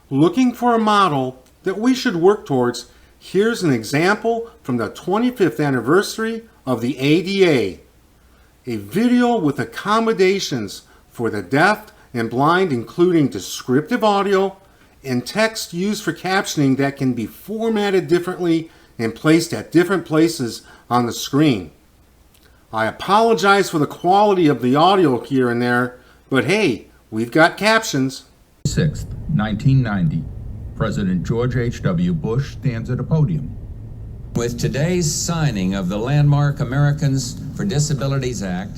Looking for a model that we should work towards, here's an example from the 25th anniversary of the ADA. A video with accommodations for the deaf and blind, including descriptive audio and text used for captioning that can be formatted differently and placed at different places on the screen. I apologize for the quality of the audio here and there, but hey, we've got captions. 6th, 1990. President George H.W. Bush stands at a podium. With today's signing of the landmark Americans for Disabilities Act,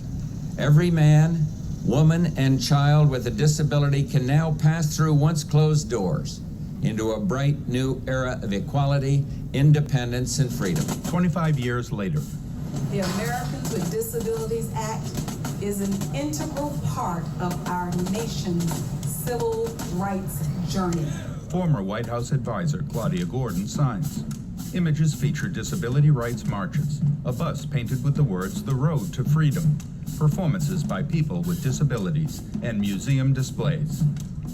every man, woman, and child with a disability can now pass through once closed doors into a bright new era of equality, independence, and freedom. 25 years later. The Americans with Disabilities Act is an integral part of our nation's civil rights journey. Former White House advisor Claudia Gordon signs. Images feature disability rights marches, a bus painted with the words "The Road to Freedom," performances by people with disabilities, and museum displays.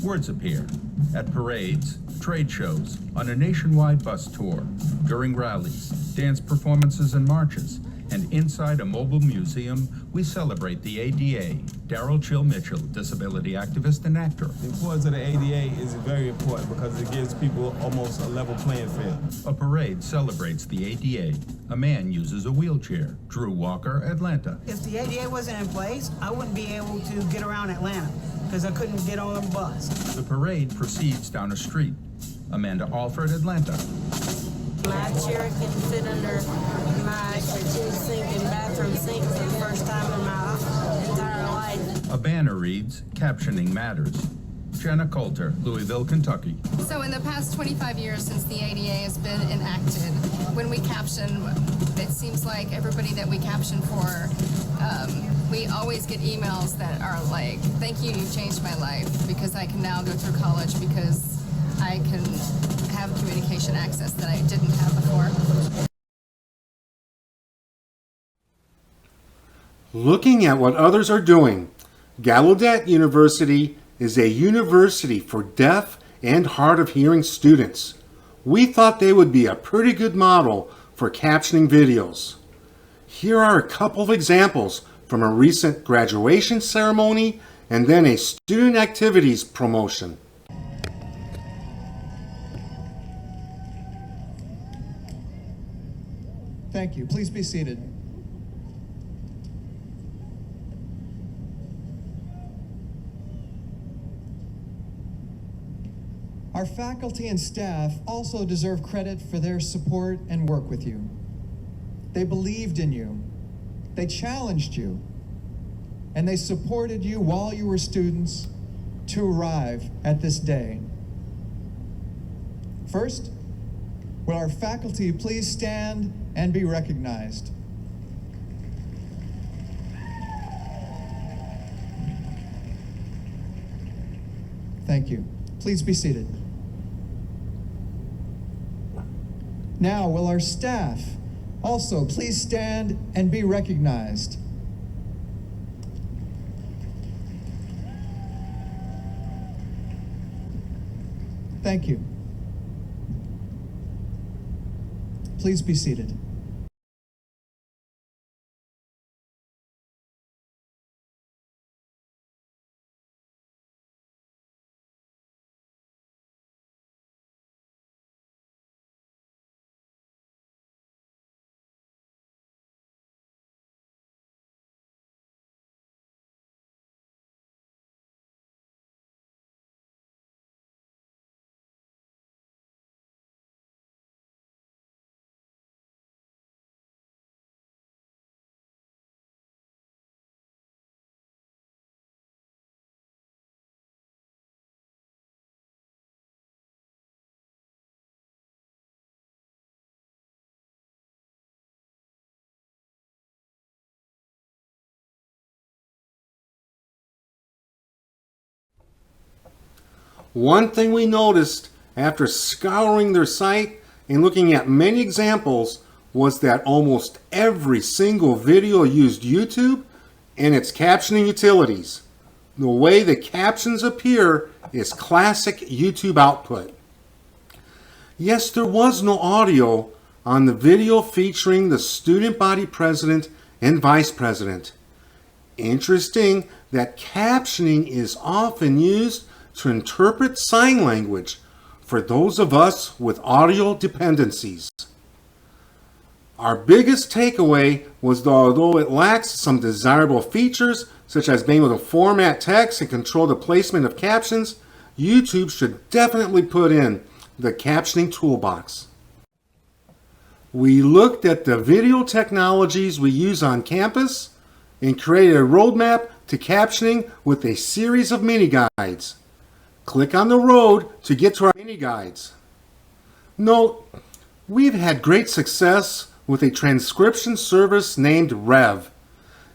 Words appear at parades, trade shows, on a nationwide bus tour, during rallies, dance performances and marches, and inside a mobile museum, we celebrate the ADA. Darrell Chill Mitchell, disability activist and actor. The importance of the ADA is very important because it gives people almost a level playing field. A parade celebrates the ADA. A man uses a wheelchair. Drew Walker, Atlanta. If the ADA wasn't in place, I wouldn't be able to get around Atlanta because I couldn't get on a bus. The parade proceeds down a street. Amanda Alford, Atlanta. My chair can fit under my kitchen sink and bathroom sink for the first time in my entire life. A banner reads, "Captioning Matters." Jenna Coulter, Louisville, Kentucky. So in the past 25 years since the ADA has been enacted, when we caption, it seems like everybody that we caption for, we always get emails that are like, "Thank you, you changed my life because I can now go through college because I can have communication access that I didn't have before." Looking at what others are doing, Gallaudet University is a university for deaf and hard of hearing students. We thought they would be a pretty good model for captioning videos. Here are a couple of examples from a recent graduation ceremony and then a student activities promotion. Thank you. Please be seated. Our faculty and staff also deserve credit for their support and work with you. They believed in you, they challenged you, and they supported you while you were students to arrive at this day. First, will our faculty please stand and be recognized? Thank you. Please be seated. Now, will our staff also please stand and be recognized? Thank you. Please be seated. One thing we noticed after scouring their site and looking at many examples was that almost every single video used YouTube and its captioning utilities. the way the captions appear is classic YouTube output. Yes, there was no audio on the video featuring the student body president and vice president. Interesting that captioning is often used to interpret sign language for those of us with audio dependencies. Our biggest takeaway was that although it lacks some desirable features, such as being able to format text and control the placement of captions, YouTube should definitely put in the captioning toolbox. We looked at the video technologies we use on campus and created a roadmap to captioning with a series of mini guides. Click on the road to get to our mini guides. Note, we've had great success with a transcription service named Rev.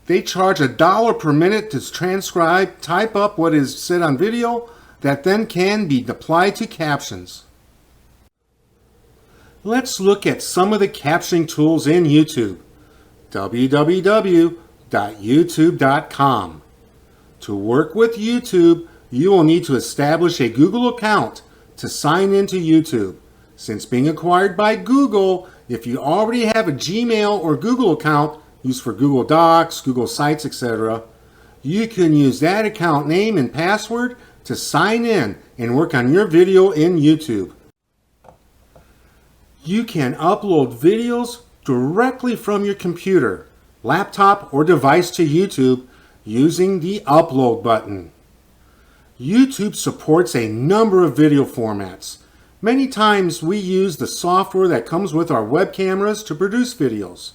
They charge $1 per minute to transcribe, type up what is said on video that then can be applied to captions. Let's look at some of the captioning tools in YouTube. www.youtube.com. To work with YouTube, you will need to establish a Google account to sign into YouTube. Since being acquired by Google, if you already have a Gmail or Google account used for Google Docs, Google Sites, etc., you can use that account name and password to sign in and work on your video in YouTube. You can upload videos directly from your computer, laptop, or device to YouTube using the upload button. YouTube supports a number of video formats. Many times we use the software that comes with our web cameras to produce videos.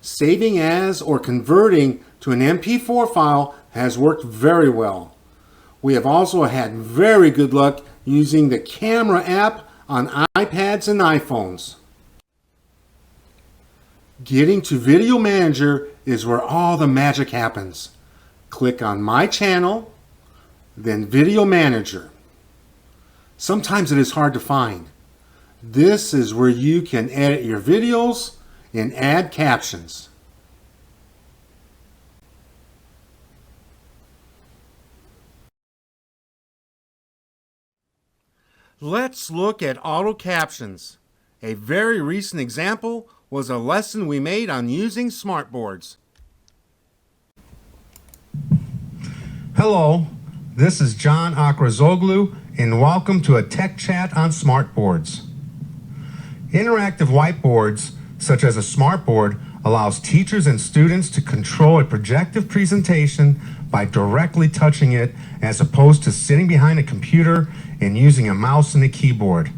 Saving as or converting to an MP4 file has worked very well. We have also had very good luck using the camera app on iPads and iPhones. Getting to Video Manager is where all the magic happens. Click on My Channel, then Video Manager. Sometimes it is hard to find. This is where you can edit your videos and add captions. Let's look at auto captions. A very recent example was a lesson we made on using smartboards. Hello, this is John Akrazoglu, and welcome to a tech chat on smartboards. Interactive whiteboards, such as a smartboard, allows teachers and students to control a projective presentation by directly touching it, as opposed to sitting behind a computer and using a mouse and a keyboard.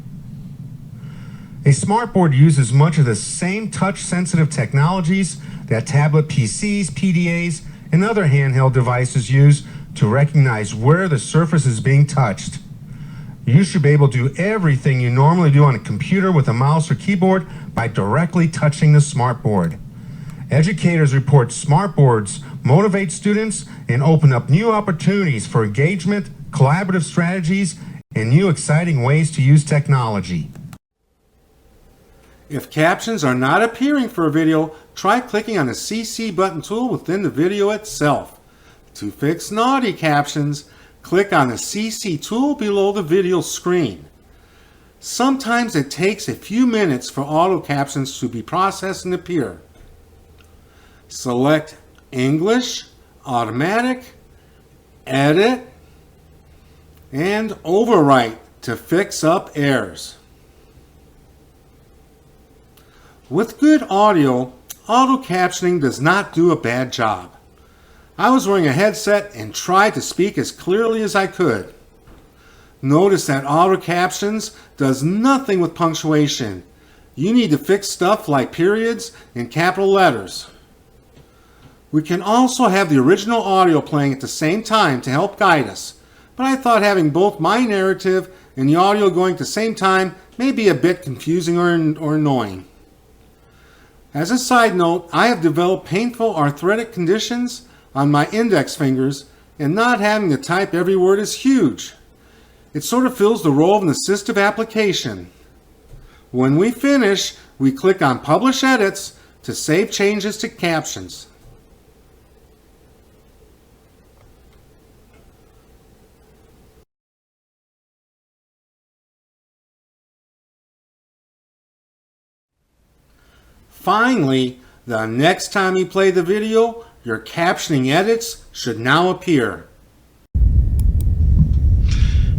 A smartboard uses much of the same touch-sensitive technologies that tablet PCs, PDAs, and other handheld devices use to recognize where the surface is being touched. You should be able to do everything you normally do on a computer with a mouse or keyboard by directly touching the smartboard. Educators report smartboards motivate students and open up new opportunities for engagement, collaborative strategies, and new exciting ways to use technology. If captions are not appearing for a video, try clicking on the CC button tool within the video itself. To fix naughty captions, click on the CC tool below the video screen. Sometimes it takes a few minutes for auto captions to be processed and appear. Select English, Automatic, Edit, and Overwrite to fix up errors. With good audio, auto captioning does not do a bad job. I was wearing a headset and tried to speak as clearly as I could. Notice that auto captions does nothing with punctuation. You need to fix stuff like periods and capital letters. We can also have the original audio playing at the same time to help guide us, but I thought having both my narrative and the audio going at the same time may be a bit confusing or annoying. As a side note, I have developed painful arthritic conditions on my index fingers, and not having to type every word is huge. It sort of fills the role of an assistive application. When we finish, we click on Publish Edits to save changes to captions. Finally, the next time you play the video, your captioning edits should now appear.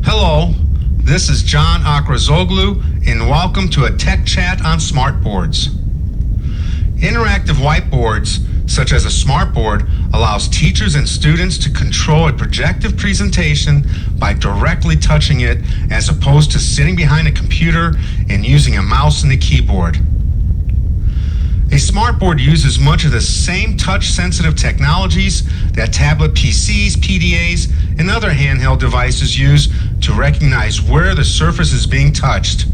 Hello, this is John Akrazoglu, and welcome to a tech chat on smartboards. Interactive whiteboards, such as a smartboard, allows teachers and students to control a projective presentation by directly touching it as opposed to sitting behind a computer and using a mouse and a keyboard. A smartboard uses much of the same touch-sensitive technologies that tablet PCs, PDAs, and other handheld devices use to recognize where the surface is being touched.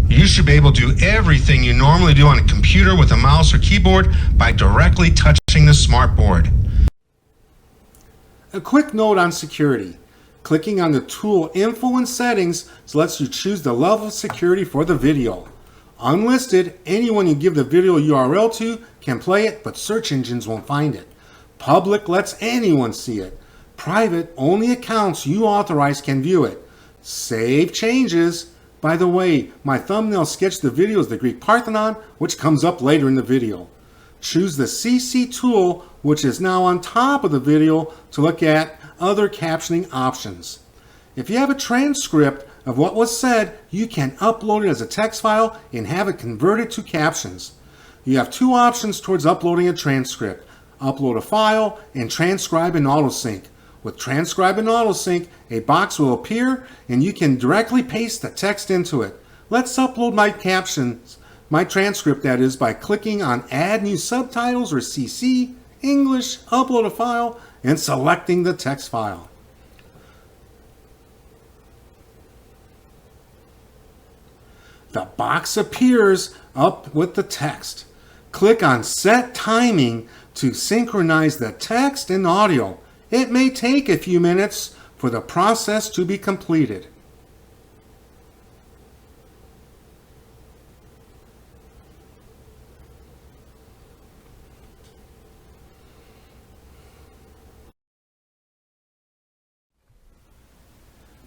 You should be able to do everything you normally do on a computer with a mouse or keyboard by directly touching the smartboard. A quick note on security. Clicking on the tool Info and Settings lets you choose the level of security for the video. Unlisted, anyone you give the video URL to can play it, but search engines won't find it. Public lets anyone see it. Private, only accounts you authorize can view it. Save changes. By the way, my thumbnail sketched the video as the Greek Parthenon, which comes up later in the video. Choose the CC tool, which is now on top of the video, to look at other captioning options. If you have a transcript of what was said, you can upload it as a text file and have it converted to captions. You have two options towards uploading a transcript: upload a file and transcribe in autosync. With transcribe and autosync, a box will appear and you can directly paste the text into it. Let's upload my captions, my transcript that is, by clicking on Add New Subtitles or CC, English, Upload a File, and selecting the text file. The box appears up with the text. Click on Set Timing to synchronize the text and audio. It may take a few minutes for the process to be completed.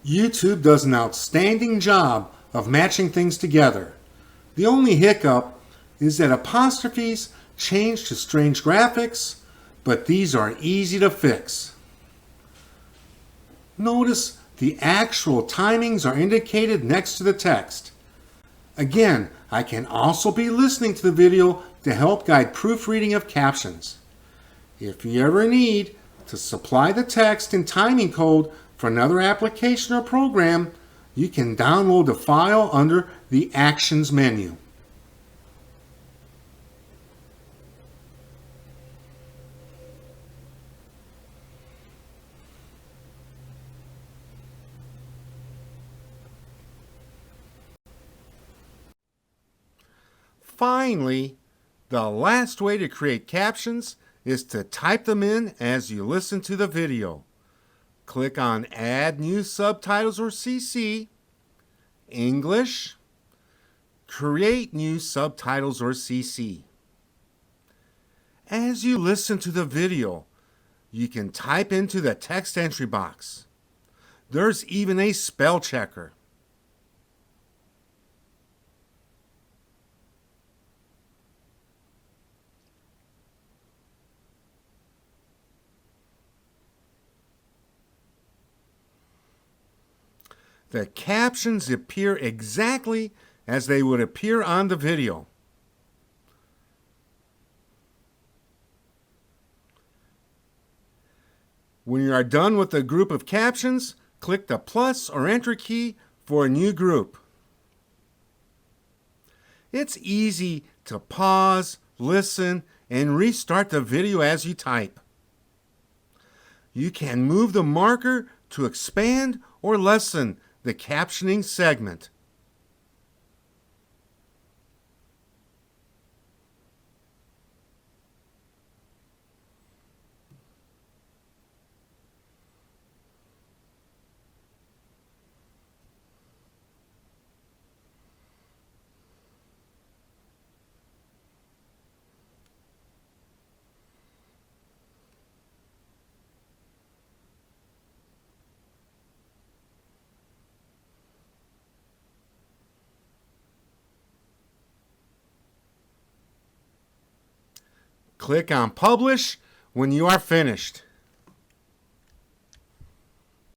YouTube does an outstanding job of matching things together. The only hiccup is that apostrophes change to strange graphics, but these are easy to fix. Notice the actual timings are indicated next to the text. Again, I can also be listening to the video to help guide proofreading of captions. If you ever need to supply the text and timing code for another application or program, you can download the file under the Actions menu. Finally, the last way to create captions is to type them in as you listen to the video. Click on Add New Subtitles or CC, English, Create New Subtitles or CC. As you listen to the video, you can type into the text entry box. There's even a spell checker. The captions appear exactly as they would appear on the video. When you are done with a group of captions, click the plus or enter key for a new group. It's easy to pause, listen, and restart the video as you type. You can move the marker to expand or lessen the captioning segment. Click on Publish when you are finished.